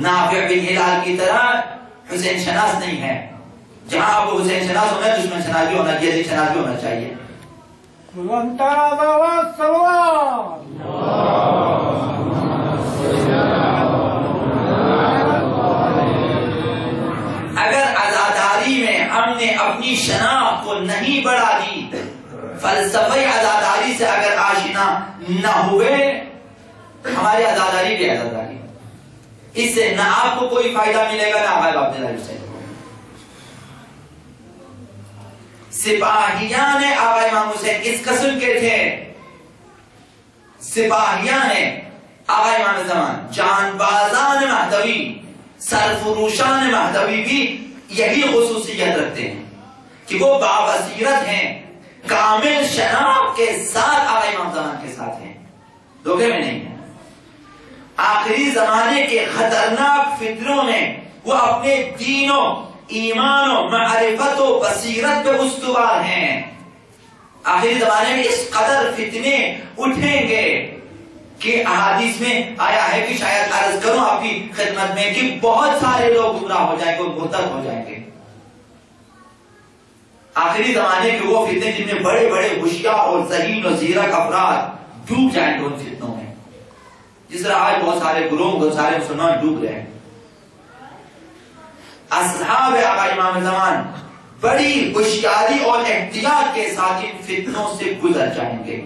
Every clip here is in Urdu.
نافع بن ہلال کی طرح حسین شناس نہیں ہے. جہاں آپ کو حسین شناس ہونا ہے دشمن شناس بھی ہونا چاہیے, یزید شناس بھی ہونا چاہیے. اگر عزاداری میں ہم نے اپنی شناخت کو نہیں بڑھا دی, فلسفہ عزاداری سے اگر آشنا نہ ہوئے, ہماری عزاداری بھی عزاداری, اس سے نہ آپ کو کوئی فائدہ ملے گا نہ آقا عبداللہ حسین. سپاہیان آقا امام حسین اس قسم کے تھے, سپاہیان آقا امام زمان, جان بازان مہدوی, سرفروشان مہدوی بھی یہی خصوصیت رکھتے ہیں کہ وہ بابصیرت ہیں, کامل شناخت کے ساتھ آقا امام زمان کے ساتھ ہیں, دھوکے میں نہیں ہیں. آخری زمانے کے خطرناک فتنوں میں وہ اپنے دین و ایمان و معرفت و بصیرت پہ استوار ہیں. آخری زمانے میں اس قدر فتنے اٹھیں گے کہ احادیث میں آیا ہے کہ شاید عرض کروں آپ کی خدمت میں کہ بہت سارے لوگ گمراہ ہو جائیں گے, مرتد ہو جائیں گے. آخری زمانے کے وہ فتنے جن میں بڑے بڑے ہوشیار اور ذہین و زیرک افراد ڈوب جائیں گے ان فتنوں میں, جس طرح آج بہت سارے گروہ بہت سارے مسلمان ڈوب رہے ہیں. اصحاب آقا امام زمان بڑی ہوشیاری اور احتیاط کے ساتھ ان فتنوں سے گزر جائیں گے,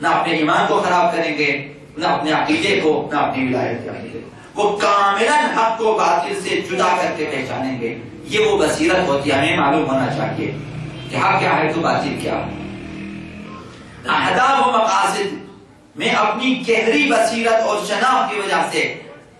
نہ اپنے ایمان کو خراب کریں گے, نہ اپنے عقیدے کو, نہ اپنی ولایت کے عقیدے کو. وہ کاملاً حق کو باطل سے جدا کر کے پہچانیں گے. یہ وہ بصیرت ہوتی ہے, ہمیں معلوم ہونا چاہیے کہ حق کیا ہے تو باطل کیا ہے. اہداف و مقاصد میں اپنی گہری بصیرت اور شناخت کی وجہ سے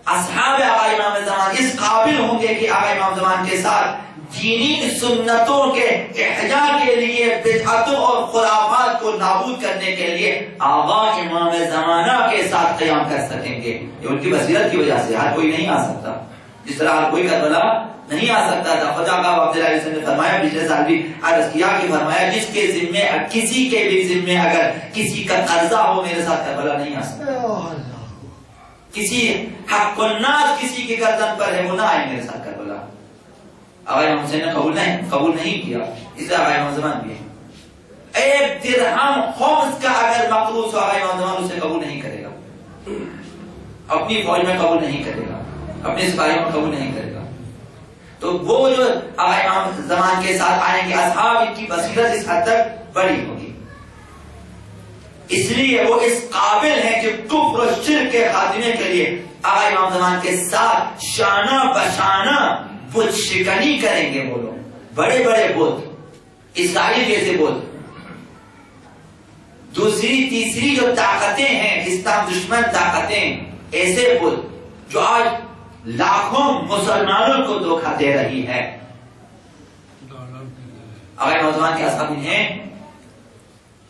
اصحاب آقا امام زمان اس قابل ہوں گے کہ آقا امام زمان کے ساتھ دینی سنتوں کے احیاء کے لیے, بدعتوں اور خرافات کو نابود کرنے کے لیے آقا امام زمانہ کے ساتھ قیام کر سکیں گے. یہ ان کی بصیرت کی وجہ سے. ہر کوئی نہیں آ سکتا, جس طرح ہر کوئی کربلا نہیں آ سکتا تھا. خدا کا عبداللہ علیہ نے فرمایا, پچھلے سال بھی عرض کیا کہ فرمایا جس کے ذمے, کسی کے بھی ذمے اگر کسی کا قرضہ ہو, میرے ساتھ کربلا نہیں آ سکتا. کسی حق الناس کسی کی گردن پر ہے, وہ نہ آئے میرے ساتھ کربلا. آقا امام حسین نے قبول نہیں کیا, اس لیے آقا امام زمان بھی ہے. ایک درہم خمس کا اگر مقروض ہو, آقا امام زمان اسے قبول نہیں کرے گا, اپنی فوج میں قبول نہیں کرے گا, اپنے سپاہیوں میں قبول نہیں کرے گا. تو وہ جو آقا امام زمان کے ساتھ آئیں گے, اصحاب ان کی بصیرت اس حد تک بڑی ہوگی, اس لیے وہ اس قابل ہیں کہ کفر و شرک کے خاتمے کے لیے آقا امام زمان کے ساتھ شانہ بشانہ بت شکنی کریں گے. وہ لوگ بڑے بڑے بت, اسرائیل جیسے بت, دوسری تیسری جو طاقتیں ہیں اسلام دشمن طاقتیں, ایسے بت جو آج لاکھوں مسلمانوں کو دھوکہ دے رہی ہے. آقا امام زمان کے اصحاب ہیں,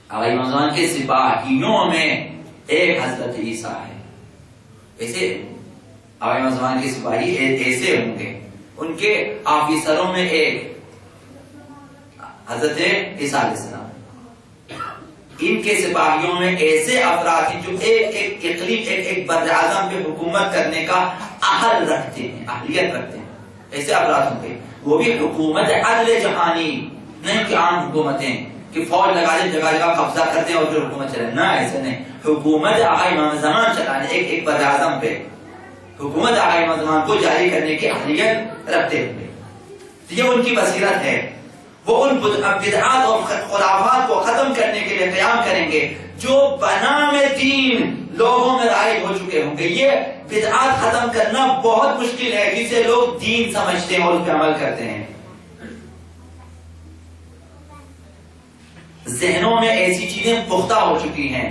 آقا امام زمان کے سپاہیوں میں ایک حضرت عیسیٰ ہے. ایسے آقا امام زمان کے سپاہی ایسے ہوں گے, ان کے آفیسروں میں ایک حضرت عیسیٰ علیہ السلام. ان کے سپاہیوں میں ایسے افراد ہیں جو ایک اقلیم, ایک بر اعظم پہ حکومت کرنے کا اہل رکھتے ہیں, اہلیت رکھتے ہیں. ایسے افراد ہوں گے, وہ بھی حکومت عدل جہانی, نہیں کہ عام حکومتیں کہ فوج لگا دیں, جگہ جگہ قبضہ کرتے ہیں اور پھر حکومت چلائیں. نہ, ایسے نہیں. حکومت آقا امام زمان چلانے, ایک بر اعظم پہ حکومت آقا امام زمان کو جاری کرنے کی اہلیت رکھتے ہوئے. یہ ان کی بصیرت ہے. وہ ان بدعات اور خرافات کو ختم کرنے کے لیے قیام کریں گے جو بنام دین لوگوں میں رائج ہو چکے ہوں گے. یہ بدعات ختم کرنا بہت مشکل ہے جسے لوگ دین سمجھتے ہیں اور اس پہ عمل کرتے ہیں. ذہنوں میں ایسی چیزیں پختہ ہو چکی ہیں.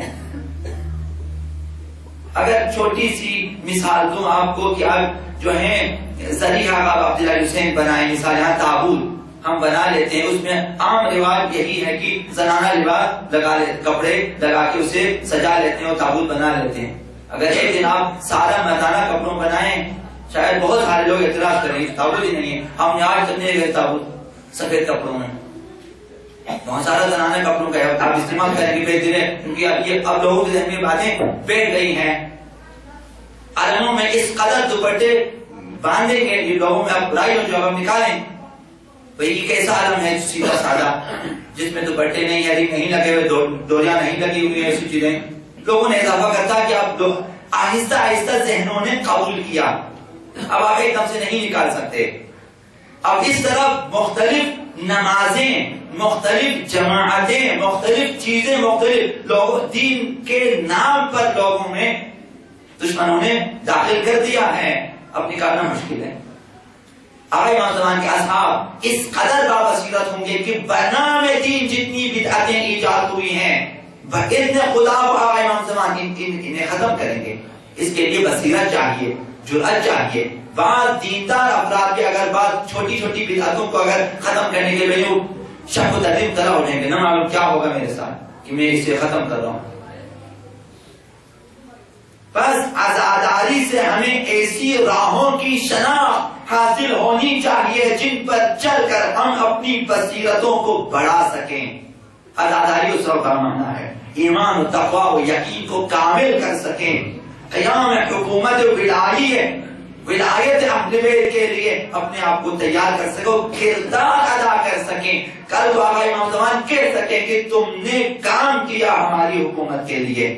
اگر چھوٹی سی مثال دوں آپ کو کہ آپ جو ہیں ذریعہ کا عبداللہ حسین بنائے, مثال یہاں تابوت ہم بنا لیتے ہیں, اس میں عام رواج یہی ہے کہ زنانہ لباس لگا لیتے, کپڑے لگا کے اسے سجا لیتے ہیں اور تابوت بنا لیتے ہیں. اگر ایک دن آپ سارا مردانہ کپڑوں بنائیں, شاید بہت سارے لوگ اعتراض کریں تابوت ہی نہیں ہے, ہم یہاں کرنے گئے تابوت سفید کپڑوں میں, بہت سارا زنانہ کپڑوں کا آپ استعمال کریں گے بے دن, کیونکہ یہ اب لوگوں کے ذہن میں باتیں بیٹھ گئی ہیں. عالموں میں اس قدر دوپٹے باندھیں گے یہ لوگوں میں اب برائی ہو جو ہم نکالیں. بھئی یہ کیسا عالم ہے سیدھا سادہ جس میں دوپٹے نہیں ہری نہیں لگے ہوئے ڈوریاں نہیں لگی ہوئی ہیں ایسی چیزیں. لوگوں نے اضافہ کرتا کہ اب آہستہ آہستہ ذہنوں نے قبول کیا. اب آپ ایک دم سے نہیں نکال سکتے. اب اس طرح مختلف نمازیں مختلف جماعتیں مختلف چیزیں مختلف لوگوں دین کے نام پر لوگوں میں دشمنوں نے داخل کر دیا ہے. اب نکالنا مشکل ہے. آقا امام زمان کے اصحاب اس قدر بابصیرت ہوں گے کہ بنام دین جتنی بدعتیں ایجاد ہوئی ہیں بإذن خدا و آقا امام زمان انہیں ختم کریں گے. اس کے لیے بصیرت چاہیے جرأت چاہیے. بعض دیندار افراد کے اگر بعض چھوٹی چھوٹی بدعتوں کو اگر ختم کرنے کے لیے شک و تردید طرح ہو جائیں گے نہ معلوم کیا ہوگا میرے ساتھ کہ میں اسے ختم کر رہا ہوں. بس عزاداری سے ہمیں ایسی راہوں کی شناخت حاصل ہونی چاہیے جن پر چل کر ہم اپنی بصیرتوں کو بڑھا سکیں. عزاداری اس کا معنی ہے ایمان و تقوی و یقین کو کامل کر سکیں. قیام حکومت ولایت اہل بیت کے لیے اپنے آپ کو تیار کر سکو کردار ادا کر سکیں. کل تو آقا امام زمان کہہ سکیں کہ تم نے کام کیا ہماری حکومت کے لیے.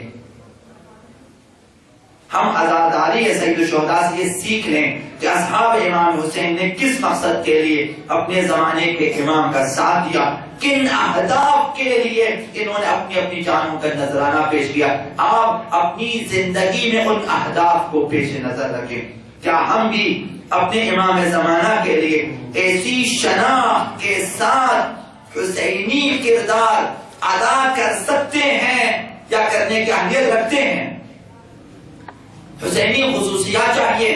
ہم عزاداری سید الشہداء سے یہ سیکھ لیں کہ اصحاب امام حسین نے کس مقصد کے لیے اپنے زمانے کے امام کا ساتھ دیا, کن اہداف کے لیے انہوں نے اپنی اپنی جانوں کا نذرانہ پیش کیا. آپ اپنی زندگی میں ان اہداف کو پیش نظر رکھیں. کیا ہم بھی اپنے امام زمانہ کے لیے ایسی شناخت کے ساتھ حسینی کردار ادا کر سکتے ہیں یا کرنے کی اہمیت رکھتے ہیں؟ حسینی خصوصیات چاہیے,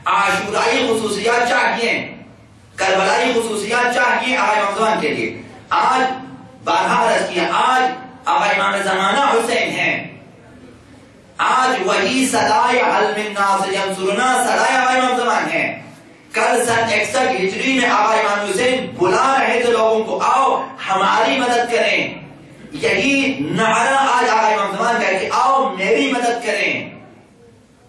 عاشورائی خصوصیات چاہیے, کربلائی خصوصیات چاہیے آقا امام زمان کے لیے. آج بارہا عرض کیا آج آقا امام زمانہ حسین ہیں. آج وہی صدائے حل من ناصر ینصرنا صدائے آقا امام زمان ہیں. کل سن 61 ہجری میں آقا امام حسین بلا رہے تھے لوگوں کو آؤ ہماری مدد کریں. یہی نعرہ آج آقا امام زمان کا ہے کہ آؤ میری مدد کریں.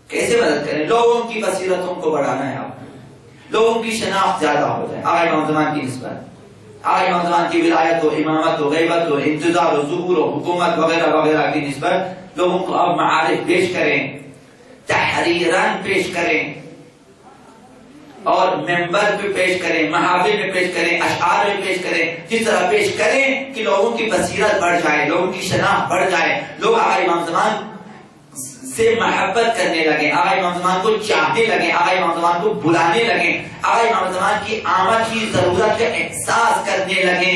کیسے مدد کریں؟ لوگوں کی بصیرتوں کو بڑھانا ہے. آپ لوگوں کی شناخت زیادہ ہو جائے آقا امام زمان کی نسبت, آقا امام زمان کی ولایت و امامت و غیبت و انتظار و ظہور و حکومت وغیرہ وغیرہ کی نسبت لوگوں کو اب معارف پیش کریں, تحریراً پیش کریں اور منبر پہ پیش کریں, محافل میں پیش کریں, اشعار میں پیش کریں. جس طرح پیش کریں کہ لوگوں کی بصیرت بڑھ جائے, لوگوں کی شناخت بڑھ جائے, لوگ آقا امام زمان سے محبت کرنے لگے, آقا امام زمان کو چاہنے لگے, آقا امام زمان کو بلانے لگے, آقا امام زمان کی آمد کی ضرورت کا احساس کرنے لگے.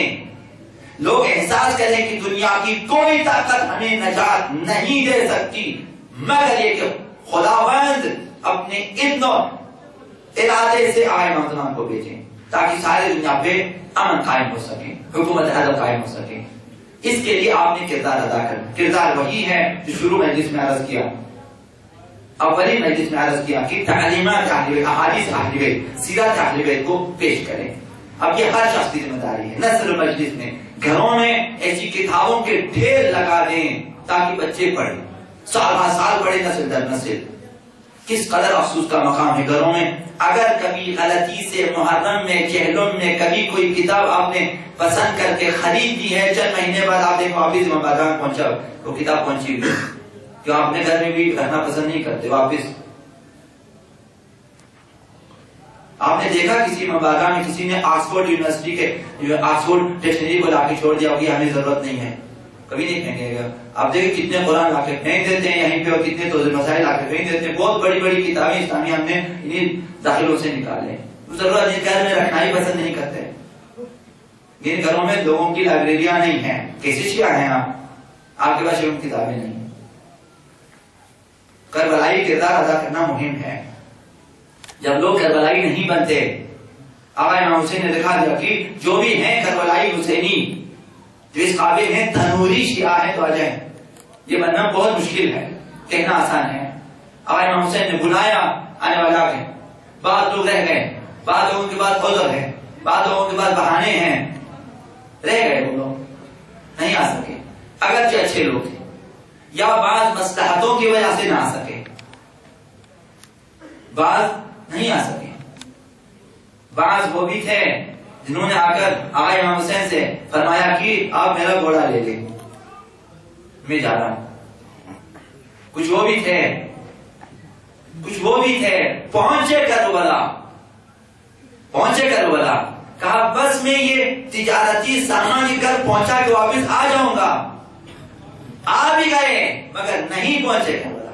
لوگ احساس کریں کہ دنیا کی کوئی طاقت ہمیں نجات نہیں دے سکتی مگر یہ کہ خداوند اپنے اذن و ارادے سے آقا امام زمان کو بھیجیں تاکہ ساری دنیا پہ امن قائم ہو سکے, حکومت عدل قائم ہو سکے. اس کے لیے آپ نے کردار ادا کرنا. کردار وہی ہے جو شروع مجلس میں عرض کیا, اولی مجلس میں عرض کیا کہ تعلیمات اہل بیت, احادیث اہل بیت, سیرت اہل بیت کو پیش کریں. اب یہ ہر شخص کی ذمہ داری ہے. نہ صرف مجلس میں, گھروں میں ایسی کتابوں کے ڈھیر لگا دیں تاکہ بچے پڑھیں, سال ہر سال پڑھیں, نسل در نسل. کس قدر افسوس کا مقام ہے گھروں میں. اگر کبھی غلطی سے محرم میں چہلم میں کبھی کوئی کتاب آپ نے پسند کر کے خرید لی ہے, چند مہینے بعد آپ دیکھو واپس مبادرہ پہنچا وہ کتاب پہنچی ہوئی کہ آپ نے گھر میں بھی رکھنا پسند نہیں کرتے, واپس آپ نے دیکھا کسی مبادرہ میں کسی نے آکسفورڈ یونیورسٹی کے آکسفورڈ ڈکشنری کو لا کے چھوڑ دیا کہ ہمیں ضرورت نہیں ہے, کبھی نہیں پھینکے گا. آپ دیکھیں کتنے قرآن لا کے پھینک دیتے ہیں یہیں پہ اور کتنے توضیح مسائل لا کے پھینک دیتے ہیں. بہت بڑی بڑی کتابیں اسلامی ہم نے انہیں داخلوں سے نکالے. ضرورت نہیں, گھر میں رکھنا ہی پسند نہیں کرتے. جن گھروں میں لوگوں کی لائبریریاں نہیں ہیں, کیسے شیعہ ہیں آپ کے پاس علم کتابیں نہیں. کربلائی کردار ادا کرنا مہم ہے. جب لوگ کربلائی نہیں بنتے, آقا امام حسین نے دکھا دیا کہ جو بھی ہیں کربلائی حسینی جو اس قابل ہیں تنوری شیعہ ہیں تو آ جائیں. یہ بننا بہت مشکل ہے, کہنا آسان ہے. آقا امام حسین نے بلایا, آنے والا ہے. بعض لوگ رہ گئے, بعض لوگوں کے بعد عذر ہے, بعض لوگوں کے بعد بہانے ہیں, رہ گئے وہ لوگ نہیں آ سکے. اگرچہ اچھے لوگ تھے یا بعض مصلحتوں کی وجہ سے نہ آ سکے, بعض نہیں آ سکے. بعض وہ بھی تھے جنہوں نے آ کر آقا امام حسین سے فرمایا کہ آپ میرا گھوڑا لے لیں، میں جا رہا ہوں۔ کچھ وہ بھی تھے پہنچے کربلا، کہا بس میں یہ تجارتی سامان گھر پہنچا کے واپس آ جاؤں گا۔ آ بھی گئے مگر نہیں پہنچے کربلا۔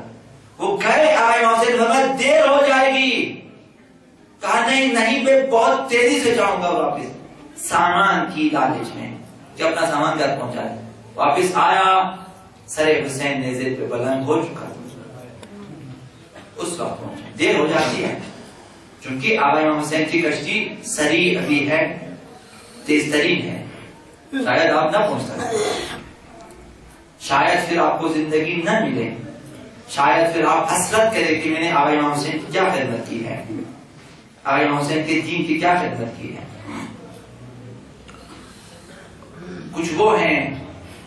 وہ گئے، آقا امام حسین فرمایا دیر ہو جائے گی، کہا نہیں میں بہت تیزی سے جاؤں گا واپس، سامان کی لالچ میں کہ اپنا سامان گھر پہنچا دے۔ واپس آیا، سر حسین نیزے پہ بلند ہو چکا، اس وقت پہنچا، دیر ہو جاتی ہے چونکہ آقا امام حسین کی کشتی سریع ابھی ہے، تیز ترین ہے، شاید آپ نہ پہنچ سکتے، شاید پھر آپ کو زندگی نہ ملے، شاید پھر آپ حسرت کریں کہ میں نے آقا امام حسین کی کیا خدمت کی ہے، آقا امام حسین کے دین کی کیا خدمت کی ہے۔ کچھ وہ ہیں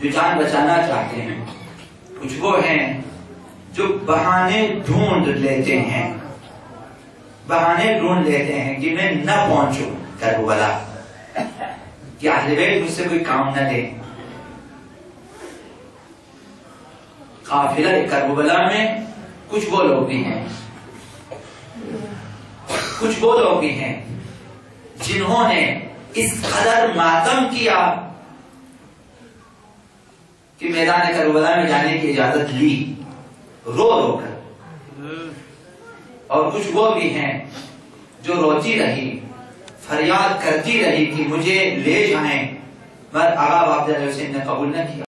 جو جان بچانا چاہتے ہیں، کچھ وہ ہیں جو بہانے ڈھونڈ لیتے ہیں کہ میں نہ پہنچوں کربلا، کہ اہل بیت مجھ سے کوئی کام نہ لے۔ قافلہ کربلا میں کچھ وہ لوگ بھی ہیں جنہوں نے اس قدر ماتم کیا کہ میدان کربلا میں جانے کی اجازت لی رو کر، اور کچھ وہ بھی ہیں جو روتی رہی، فریاد کرتی رہی کہ مجھے لے جائیں، مگر آقا عبداللہ حسین نے قبول نہ کیا۔